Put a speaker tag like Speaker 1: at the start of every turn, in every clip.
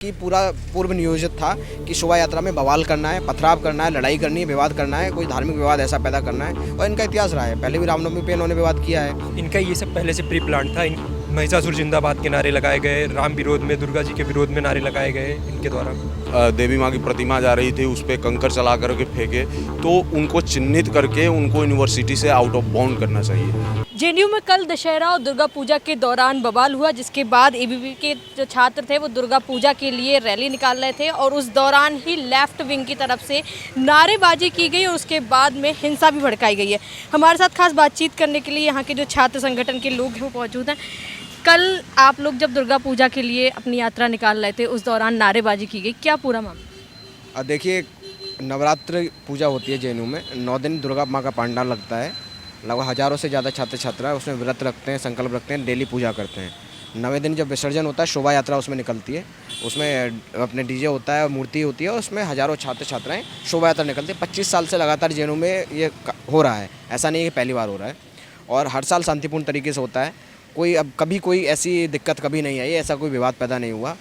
Speaker 1: कि पूरा पूर्व नियोजित था कि शोभा यात्रा में बवाल करना है, पथराव करना है, लड़ाई करनी है, विवाद करना है, कोई धार्मिक विवाद ऐसा पैदा करना है। और इनका इतिहास रहा है, पहले भी रामनवमी पे इन्होंने विवाद किया है।
Speaker 2: इनका ये सब पहले से प्री प्लान था। महिषासुर जिंदाबाद के नारे लगाए गए, राम विरोध में, दुर्गा जी के विरोध में नारे लगाए गए इनके द्वारा।
Speaker 3: देवी माँ की प्रतिमा जा रही थी, उस पर कंकर चला करके फेंके, तो उनको चिन्हित करके उनको यूनिवर्सिटी से आउट ऑफ बाउंड करना चाहिए।
Speaker 4: जेएनयू में कल दशहरा और दुर्गा पूजा के दौरान बवाल हुआ, जिसके बाद एबीवीपी के जो छात्र थे वो दुर्गा पूजा के लिए रैली निकाल रहे थे और उस दौरान ही लेफ्ट विंग की तरफ से नारेबाजी की गई और उसके बाद में हिंसा भी भड़काई गई है। हमारे साथ खास बातचीत करने के लिए यहाँ के जो छात्र संगठन के लोग हैं वो मौजूद हैं। कल आप लोग जब दुर्गा पूजा के लिए अपनी यात्रा निकाल रहे थे उस दौरान नारेबाजी की गई, क्या पूरा मामला?
Speaker 1: देखिए, नवरात्र पूजा होती है जेएनयू में, 9 दिन दुर्गा माँ का पंडाल लगता है। लगभग हज़ारों से ज़्यादा छात्र छात्रा उसमें व्रत रखते हैं, संकल्प रखते हैं, डेली पूजा करते हैं। 9वें दिन जब विसर्जन होता है, शोभा यात्रा उसमें निकलती है, उसमें अपने डीजे होता है, मूर्ति होती है, उसमें हज़ारों छात्र छात्राएँ शोभा यात्रा निकलती है। 25 साल से लगातार जेएनयू में ये हो रहा है, ऐसा नहीं है कि पहली बार हो रहा है और हर साल शांतिपूर्ण तरीके से होता है। कभी कोई ऐसी दिक्कत कभी नहीं आई, ऐसा कोई विवाद पैदा नहीं हुआ।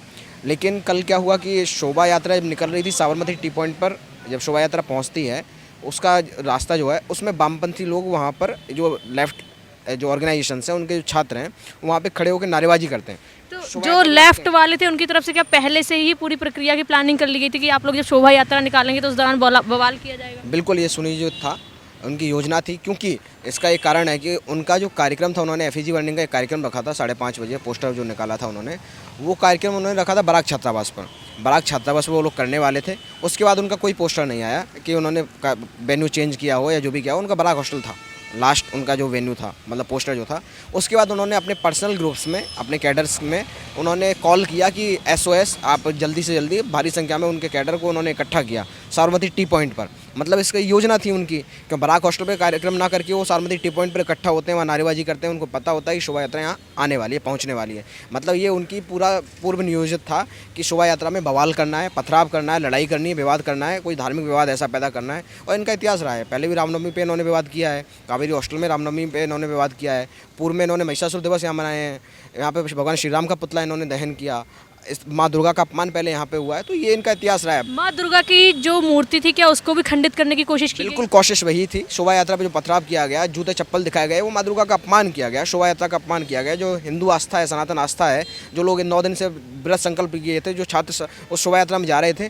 Speaker 1: लेकिन कल क्या हुआ कि शोभा यात्रा जब निकल रही थी साबरमती टी पॉइंट पर, जब शोभा यात्रा पहुंचती है, उसका रास्ता जो है उसमें वामपंथी लोग वहां पर जो लेफ्ट जो ऑर्गेनाइजेशन है, उनके जो छात्र हैं वहां पे खड़े होकर नारेबाजी करते हैं।
Speaker 4: तो जो लेफ्ट वाले थे उनकी तरफ से क्या पहले से ही पूरी प्रक्रिया की प्लानिंग कर ली गई थी कि आप लोग जब शोभा यात्रा निकालेंगे तो उस दौरान बवाल किया जाएगा?
Speaker 1: बिल्कुल, ये सुनियोजित था, उनकी योजना थी। क्योंकि इसका एक कारण है कि उनका जो कार्यक्रम था, उन्होंने एफईजी बर्निंग का एक कार्यक्रम रखा था 5:30 बजे, पोस्टर जो निकाला था उन्होंने, वो कार्यक्रम उन्होंने रखा था बराक छात्रावास पर। बराक छात्रावास पर वो लोग करने वाले थे। उसके बाद उनका कोई पोस्टर नहीं आया कि उन्होंने वेन्यू चेंज किया हो या जो भी किया हो। उनका बराक हॉस्टल था लास्ट, उनका जो वेन्यू था, मतलब पोस्टर जो था। उसके बाद उन्होंने अपने पर्सनल ग्रुप्स में, अपने कैडर्स में उन्होंने कॉल किया कि SOS, आप जल्दी से जल्दी, भारी संख्या में उनके कैडर को उन्होंने इकट्ठा किया साबरमती टी पॉइंट पर। मतलब इसकी योजना थी उनकी कि बराक हॉस्टल पे कार्यक्रम ना करके वो साबरमती टी पॉइंट पर इकट्ठा होते हैं, वहाँ नारेबाजी करते हैं। उनको पता होता है कि शोभा यात्रा यहाँ आने वाली है, पहुँचने वाली है। मतलब ये उनकी पूरा पूर्व नियोजित था कि शोभा यात्रा में बवाल करना है, पथराव करना है, लड़ाई करनी है, विवाद करना है, कोई धार्मिक विवाद ऐसा पैदा करना है। और इनका इतिहास रहा है, पहले भी रामनवमी पे इन्होंने विवाद किया है, कावेरी हॉस्टल में रामनवमी पे इन्होंने विवाद किया है, पूर्व में इन्होंने महिषासुर दिवस यहाँ मनाए हैं, यहाँ पे भगवान श्री राम का पुतला इन्होंने दहन किया, इस माँ दुर्गा का अपमान पहले यहाँ पे हुआ है। तो ये इनका इतिहास रहा है।
Speaker 4: माँ दुर्गा की जो मूर्ति थी क्या उसको भी खंडित करने की कोशिश की?
Speaker 1: बिल्कुल, कोशिश वही थी। शोभा यात्रा पे जो पथराव किया गया, जूते चप्पल दिखाए गए, वो माँ दुर्गा का अपमान किया गया, शोभा यात्रा का अपमान किया गया। जो हिंदू आस्था है, सनातन आस्था है, जो लोग इन 9 दिन से व्रत संकल्प किए थे, जो छात्र उस शोभा यात्रा में जा रहे थे,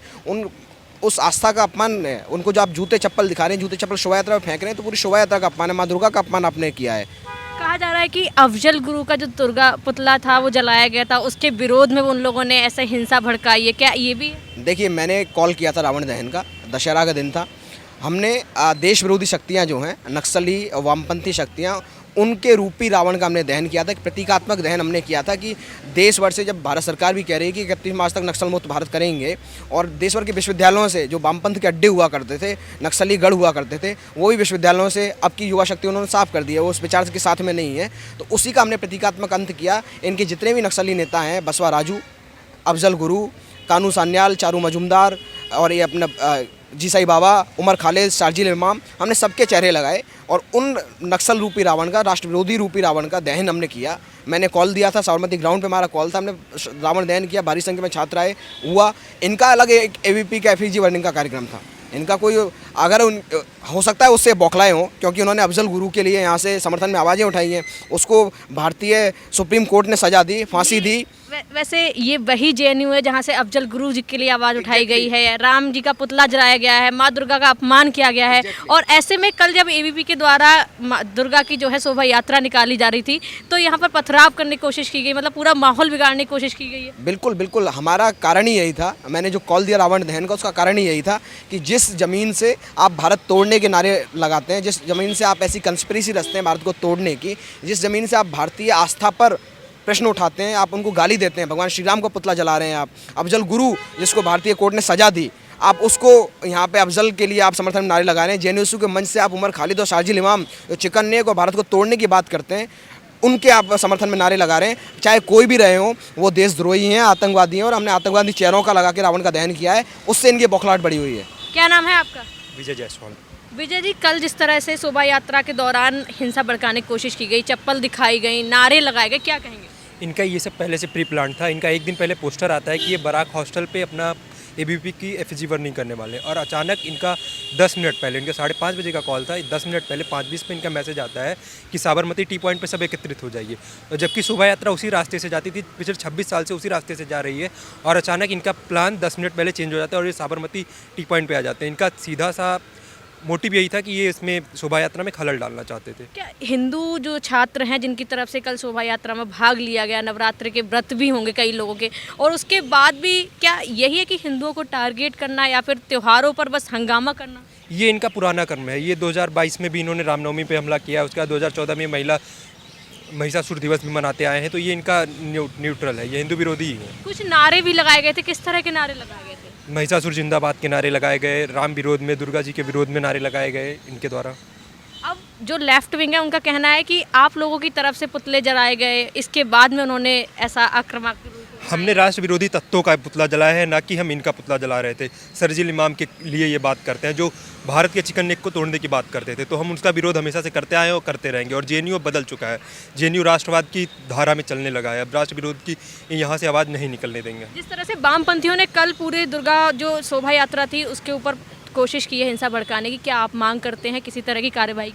Speaker 1: उस आस्था का अपमान है। उनको जो आप जूते चप्पल दिखा रहे हैं, जूते चप्पल शोभा यात्रा में फेंक रहे हैं, तो पूरी शोभा यात्रा का अपमान है, माँ दुर्गा का अपमान आपने किया है।
Speaker 4: कहा जा रहा है कि अफजल गुरु का जो दुर्गा पुतला था वो जलाया गया था, उसके विरोध में उन लोगों ने ऐसे हिंसा भड़काई है, क्या ये भी है?
Speaker 1: देखिए, मैंने कॉल किया था रावण दहन का, दशहरा का दिन था। हमने देश विरोधी शक्तियां जो हैं, नक्सली वामपंथी शक्तियां, उनके रूपी रावण का हमने दहन किया था। प्रतीकात्मक दहन हमने किया था कि देश भर से, जब भारत सरकार भी कह रही है कि 31 मार्च तक नक्सल मुक्त भारत करेंगे, और देश भर के विश्वविद्यालयों से जो वामपंथ के अड्डे हुआ करते थे, नक्सली गढ़ हुआ करते थे, वो भी विश्वविद्यालयों से अब की युवा शक्ति उन्होंने साफ कर दिया, वो उस विचार के साथ में नहीं है। तो उसी का हमने प्रतीकात्मक अंत किया। इनके जितने भी नक्सली नेता हैं, बसवा राजू, अफजल गुरु, कानू सान्याल, चारू मजुमदार और ये अपना जी साई बाबा, उमर खालिद, शार्जिल इमाम, हमने सबके चेहरे लगाए और उन नक्सल रूपी रावण का, राष्ट्र विरोधी रूपी रावण का दहन हमने किया। मैंने कॉल दिया था, साबरमती ग्राउंड पे हमारा कॉल था, हमने रावण दहन किया, भारी संख्या में छात्र आए, हुआ। इनका अलग एक AVP का FEG बर्निंग का कार्यक्रम था। इनका कोई, अगर हो सकता है उससे बौखलाए हों, क्योंकि उन्होंने अफजल गुरु के लिए यहाँ से समर्थन में आवाज़ें उठाई हैं, उसको भारतीय सुप्रीम कोर्ट ने सज़ा दी, फांसी दी।
Speaker 4: वैसे ये वही जेएनयू है जहाँ से अफजल गुरु जी के लिए आवाज़ उठाई गई है, राम जी का पुतला जलाया गया है, माँ दुर्गा का अपमान किया गया है। और ऐसे में कल जब AVP के द्वारा दुर्गा की जो है शोभा यात्रा निकाली जा रही थी, तो यहाँ पर पथराव करने की कोशिश की गई, मतलब पूरा माहौल बिगाड़ने की कोशिश की गई है।
Speaker 1: बिल्कुल बिल्कुल, हमारा कारण ही यही था। मैंने जो कॉल दिया रावण दहन का, उसका कारण ही यही था कि जिस ज़मीन से आप भारत तोड़ने के नारे लगाते हैं, जिस ज़मीन से आप ऐसी कंस्पिरेसी रचते हैं भारत को तोड़ने की, जिस ज़मीन से आप भारतीय आस्था पर प्रश्न उठाते हैं, आप उनको गाली देते हैं, भगवान श्री राम का पुतला जला रहे हैं आप, अफजल गुरु जिसको भारतीय कोर्ट ने सजा दी, आप उसको यहाँ पे अफजल के लिए आप समर्थन में नारे लगा रहे हैं। JNU के मंच से आप उमर खालिद और शार्जिल इमाम, जो चिकन नेक और भारत को तोड़ने की बात करते हैं, उनके आप समर्थन में नारे लगा रहे हैं। चाहे कोई भी रहे हों, वो देशद्रोही हैं, आतंकवादी हैं, और हमने आतंकवादी चेहरों का लगा के रावण का दहन किया है, उससे इनकी बौखलाहट बढ़ी हुई है।
Speaker 4: क्या नाम है आपका?
Speaker 2: विजय जायसवाल।
Speaker 4: विजय जी, कल जिस तरह से शोभा यात्रा के दौरान हिंसा भड़काने की कोशिश की गई, चप्पल दिखाई गई, नारे लगाए गए, क्या कहेंगे?
Speaker 2: इनका ये सब पहले से प्री प्लान था। इनका एक दिन पहले पोस्टर आता है कि ये बराक हॉस्टल पे अपना एबीवीपी की एफिजी बर्निंग करने वाले हैं, और अचानक इनका 10 मिनट पहले, इनका 5:30 बजे का कॉल था, 10 मिनट पहले 5:20 पे इनका मैसेज आता है कि साबरमती टी पॉइंट पे सब एकत्रित हो जाइए। और जबकि शोभा यात्रा उसी रास्ते से जाती थी, पिछले 26 साल से उसी रास्ते से जा रही है, और अचानक इनका प्लान 10 मिनट पहले चेंज हो जाता है और ये साबरमती टी पॉइंट पे आ जाते हैं। इनका सीधा सा मोटिव यही था कि ये इसमें शोभा यात्रा में खलल डालना चाहते थे।
Speaker 4: क्या हिंदू जो छात्र हैं जिनकी तरफ से कल शोभा यात्रा में भाग लिया गया, नवरात्र के व्रत भी होंगे कई लोगों के, और उसके बाद भी क्या यही है कि हिंदुओं को टारगेट करना या फिर त्योहारों पर बस हंगामा करना?
Speaker 2: ये इनका पुराना कर्म है। ये 2022 में भी इन्होंने रामनवमी पे हमला किया, उसके बाद 2014 में महिषासुर दिवस भी मनाते आए हैं, तो ये इनका न्यूट्रल है, ये हिंदू विरोधी ही है।
Speaker 4: कुछ नारे भी लगाए गए थे, किस तरह के नारे लगाए गए थे?
Speaker 2: महिषासुर जिंदाबाद के नारे लगाए गए, राम विरोध में, दुर्गा जी के विरोध में नारे लगाए गए इनके द्वारा।
Speaker 4: अब जो लेफ्ट विंग है उनका कहना है कि आप लोगों की तरफ से पुतले जलाए गए, इसके बाद में उन्होंने ऐसा आक्रामक रूप
Speaker 2: हमने राष्ट्र विरोधी तत्वों का पुतला जलाया है, ना कि हम इनका पुतला जला रहे थे। सरजिल इमाम के लिए ये बात करते हैं, जो भारत के चिकन नेक को तोड़ने की बात करते थे, तो हम उसका विरोध हमेशा से करते आए हैं और करते रहेंगे। और जेएनयू बदल चुका है, जेएनयू राष्ट्रवाद की धारा में चलने लगा है, अब राष्ट्र विरोध की यहाँ से आवाज़ नहीं निकलने देंगे।
Speaker 4: जिस तरह से वामपंथियों ने कल पूरे दुर्गा जो शोभा यात्रा थी उसके ऊपर कोशिश की है हिंसा भड़काने की, क्या आप मांग करते हैं किसी तरह की कार्रवाई?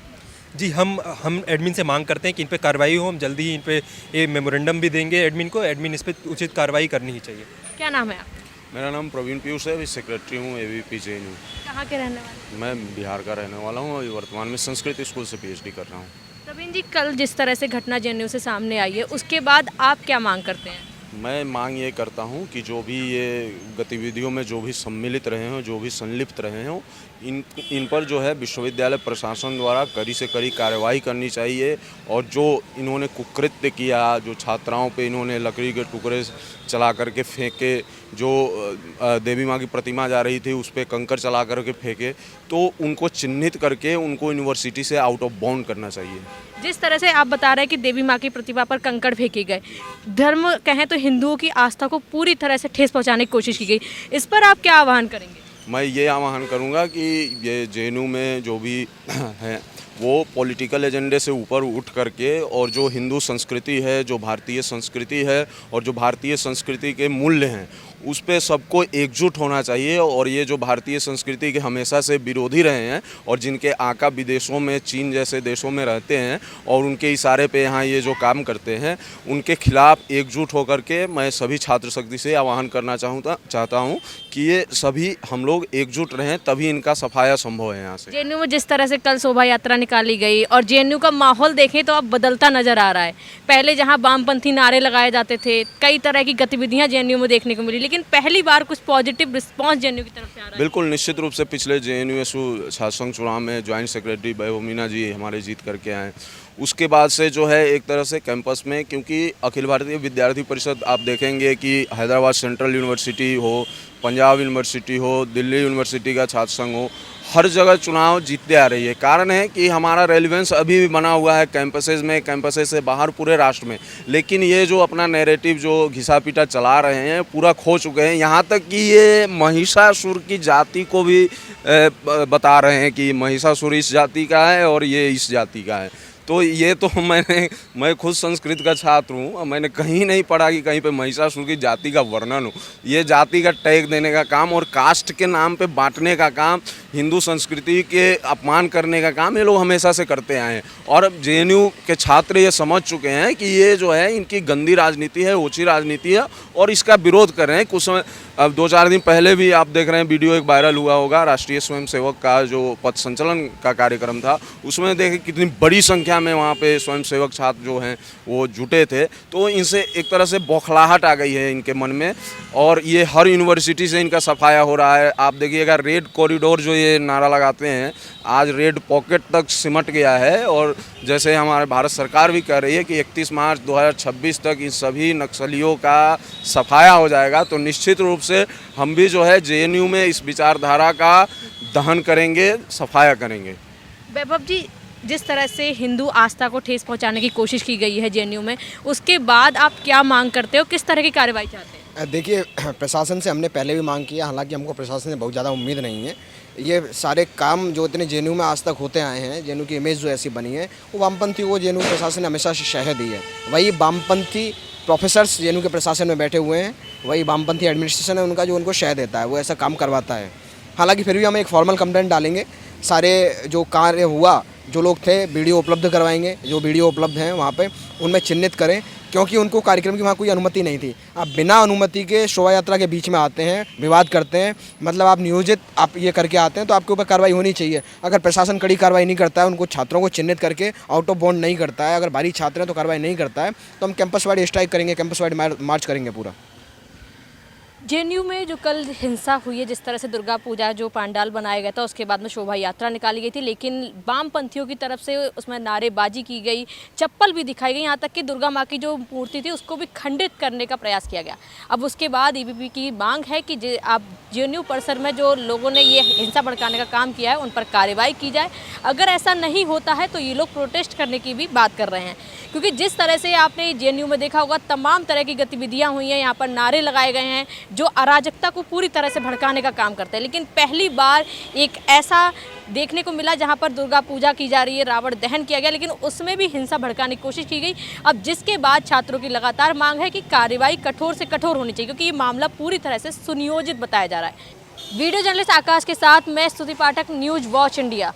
Speaker 2: जी, हम एडमिन से मांग करते हैं कि इन पे कार्रवाई हो। हम जल्दी ही इन पे ये मेमोरेंडम भी देंगे एडमिन को। एडमिन इस पे उचित कार्रवाई करनी ही चाहिए।
Speaker 4: क्या नाम है आपका?
Speaker 3: मेरा नाम प्रवीण पीयूष है, अभी सेक्रेटरी हूँ एबीवीपी जेएनयू।
Speaker 4: कहाँ के रहने वाले?
Speaker 3: मैं बिहार का रहने वाला हूँ, अभी वर्तमान में संस्कृत स्कूल से पीएचडी कर रहा हूँ।
Speaker 4: प्रवीण जी, कल जिस तरह से घटना जेएनयू से सामने आई है उसके बाद आप क्या मांग करते हैं?
Speaker 3: मैं मांग ये करता हूँ कि जो भी ये गतिविधियों में जो भी सम्मिलित रहे हों, जो भी संलिप्त रहे हों, इन पर जो है विश्वविद्यालय प्रशासन द्वारा कड़ी से कड़ी कार्रवाई करनी चाहिए। और जो इन्होंने कुकृत्य किया, जो छात्राओं पे इन्होंने लकड़ी के टुकड़े चला करके फेंके, जो देवी माँ की प्रतिमा जा रही थी उस पर कंकड़ चला करके फेंके, तो उनको चिन्हित करके उनको यूनिवर्सिटी से आउट ऑफ बाउंड करना चाहिए।
Speaker 4: जिस तरह से आप बता रहे हैं कि देवी माँ की प्रतिमा पर कंकड़ फेंके गए, धर्म कहें तो हिंदुओं की आस्था को पूरी तरह से ठेस पहुंचाने की कोशिश की गई, इस पर आप क्या आह्वान करेंगे?
Speaker 3: मैं ये आह्वान करूँगा कि ये जेएनयू में जो भी हैं वो पॉलिटिकल एजेंडे से ऊपर उठ करके, और जो हिंदू संस्कृति है, जो भारतीय संस्कृति है और जो भारतीय संस्कृति के मूल्य हैं, उस पे सबको एकजुट होना चाहिए। और ये जो भारतीय संस्कृति के हमेशा से विरोधी रहे हैं और जिनके आका विदेशों में, चीन जैसे देशों में रहते हैं और उनके इशारे पे यहाँ ये जो काम करते हैं, उनके खिलाफ एकजुट होकर के मैं सभी छात्र शक्ति से आह्वान करना चाहता हूँ कि ये सभी हम लोग एकजुट रहें, तभी इनका सफाया संभव है। यहाँ से
Speaker 4: जेएनयू में जिस तरह से कल शोभा यात्रा निकाली गई और जेएनयू का माहौल देखें तो अब बदलता नजर आ रहा है। पहले जहाँ वामपंथी नारे लगाए जाते थे, कई तरह की गतिविधियाँ जेएनयू में देखने को मिली, लेकिन पहली बार कुछ पॉजिटिव रिस्पांस जेएनयू की तरफ से आ रहा है।
Speaker 3: बिल्कुल, निश्चित रूप से पिछले जेएनयूएसयू छात्र संघ चुनाव में ज्वाइंट सेक्रेटरी वैभव मीना जी हमारे जीत करके आए। उसके बाद से जो है एक तरह से कैंपस में, क्योंकि अखिल भारतीय विद्यार्थी परिषद आप देखेंगे कि हैदराबाद सेंट्रल यूनिवर्सिटी हो, पंजाब यूनिवर्सिटी हो, दिल्ली यूनिवर्सिटी का छात्र संघ हो, हर जगह चुनाव जीतते आ रही है। कारण है कि हमारा रेलिवेंस अभी भी बना हुआ है कैंपसेस में, कैंपसेस से बाहर पूरे राष्ट्र में। लेकिन ये जो अपना नैरेटिव जो घिसा पीटा चला रहे हैं पूरा खो चुके हैं। यहाँ तक कि ये महिषासुर की जाति को भी बता रहे हैं कि महिषासुर इस जाति का है और ये इस जाति का है। तो ये तो मैं खुद संस्कृत का छात्र हूँ, मैंने कहीं नहीं पढ़ा कि कहीं पे महिषासुर की जाति का वर्णन हो। ये जाति का टैग देने का काम और कास्ट के नाम पे बांटने का काम, हिंदू संस्कृति के अपमान करने का काम ये लोग हमेशा से करते आए हैं। और अब जेएनयू के छात्र ये समझ चुके हैं कि ये जो है इनकी गंदी राजनीति है, ओछी राजनीति है और इसका विरोध कर रहे हैं। कुछ समय, अब 2-4 दिन पहले भी आप देख रहे हैं वीडियो एक वायरल हुआ होगा, राष्ट्रीय स्वयंसेवक का जो पथ संचलन का कार्यक्रम था, उसमें देखें कितनी बड़ी संख्या में वहाँ पे स्वयंसेवक छात्र जो हैं वो जुटे थे। तो इनसे एक तरह से बौखलाहट आ गई है इनके मन में और ये हर यूनिवर्सिटी से इनका सफाया हो रहा है। आप देखिएगा रेड कॉरिडोर जो ये नारा लगाते हैं, आज रेड पॉकेट तक सिमट गया है। और जैसे हमारे भारत सरकार भी कह रही है कि 31 मार्च 2026 तक इन सभी नक्सलियों का सफाया हो जाएगा, तो निश्चित रूप से हम भी जो है जेएनयू में इस विचारधारा का दहन करेंगे, सफाया करेंगे।
Speaker 4: वैभव जी, जिस तरह से हिंदू आस्था को ठेस पहुंचाने की कोशिश की गई है जेएनयू में, उसके बाद आप क्या मांग करते हो, किस तरह की कार्रवाई चाहते हैं?
Speaker 1: देखिए, प्रशासन से हमने पहले भी मांग किया, हालांकि हमको प्रशासन से बहुत ज़्यादा उम्मीद नहीं है। ये सारे काम जो इतने जेएनयू में आज तक होते आए हैं, जेएनयू की इमेज जो ऐसी बनी है, वो वामपंथी को जेएनयू प्रशासन ने हमेशा से शह दी है। वही वामपंथी प्रोफेसर्स जे के प्रशासन में बैठे हुए हैं, वही वामपंथी एडमिनिस्ट्रेशन है उनका जो उनको शय देता है, वो ऐसा काम करवाता है। हालांकि फिर भी हम एक फॉर्मल कंप्लेंट डालेंगे, सारे जो कार्य हुआ जो लोग थे वीडियो उपलब्ध करवाएंगे, जो वीडियो उपलब्ध हैं वहाँ पे उनमें चिन्हित करें, क्योंकि उनको कार्यक्रम की वहाँ कोई अनुमति नहीं थी। आप बिना अनुमति के शोभा यात्रा के बीच में आते हैं, विवाद करते हैं, मतलब आप नियोजित आप ये करके आते हैं तो आपके ऊपर कार्रवाई होनी चाहिए। अगर प्रशासन कड़ी कार्रवाई नहीं करता है, उनको छात्रों को चिन्हित करके आउट ऑफ बाउंड नहीं करता है, अगर भारी छात्र हैं तो कार्रवाई नहीं करता है, तो हम कैंपस वाइड स्ट्राइक करेंगे, कैंपस वाइड मार्च करेंगे पूरा।
Speaker 4: जेएनयू में जो कल हिंसा हुई है, जिस तरह से दुर्गा पूजा जो पंडाल बनाया गया था उसके बाद में शोभा यात्रा निकाली गई थी, लेकिन वामपंथियों की तरफ से उसमें नारेबाजी की गई, चप्पल भी दिखाई गई, यहाँ तक कि दुर्गा माँ की जो मूर्ति थी उसको भी खंडित करने का प्रयास किया गया। अब उसके बाद एबीवीपी की मांग है कि आप जेएनयू परिसर में जो लोगों ने ये हिंसा भड़काने का काम किया है उन पर कार्रवाई की जाए। अगर ऐसा नहीं होता है तो ये लोग प्रोटेस्ट करने की भी बात कर रहे हैं, क्योंकि जिस तरह से आपने जेएनयू में देखा होगा तमाम तरह की गतिविधियाँ हुई हैं, यहाँ पर नारे लगाए गए हैं जो अराजकता को पूरी तरह से भड़काने का काम करते हैं। लेकिन पहली बार एक ऐसा देखने को मिला जहां पर दुर्गा पूजा की जा रही है, रावण दहन किया गया, लेकिन उसमें भी हिंसा भड़काने की कोशिश की गई। अब जिसके बाद छात्रों की लगातार मांग है कि कार्रवाई कठोर से कठोर होनी चाहिए, क्योंकि ये मामला पूरी तरह से सुनियोजित बताया जा रहा है। वीडियो जर्नलिस्ट आकाश के साथ मैं स्तुति पाठक, न्यूज़ वॉच इंडिया।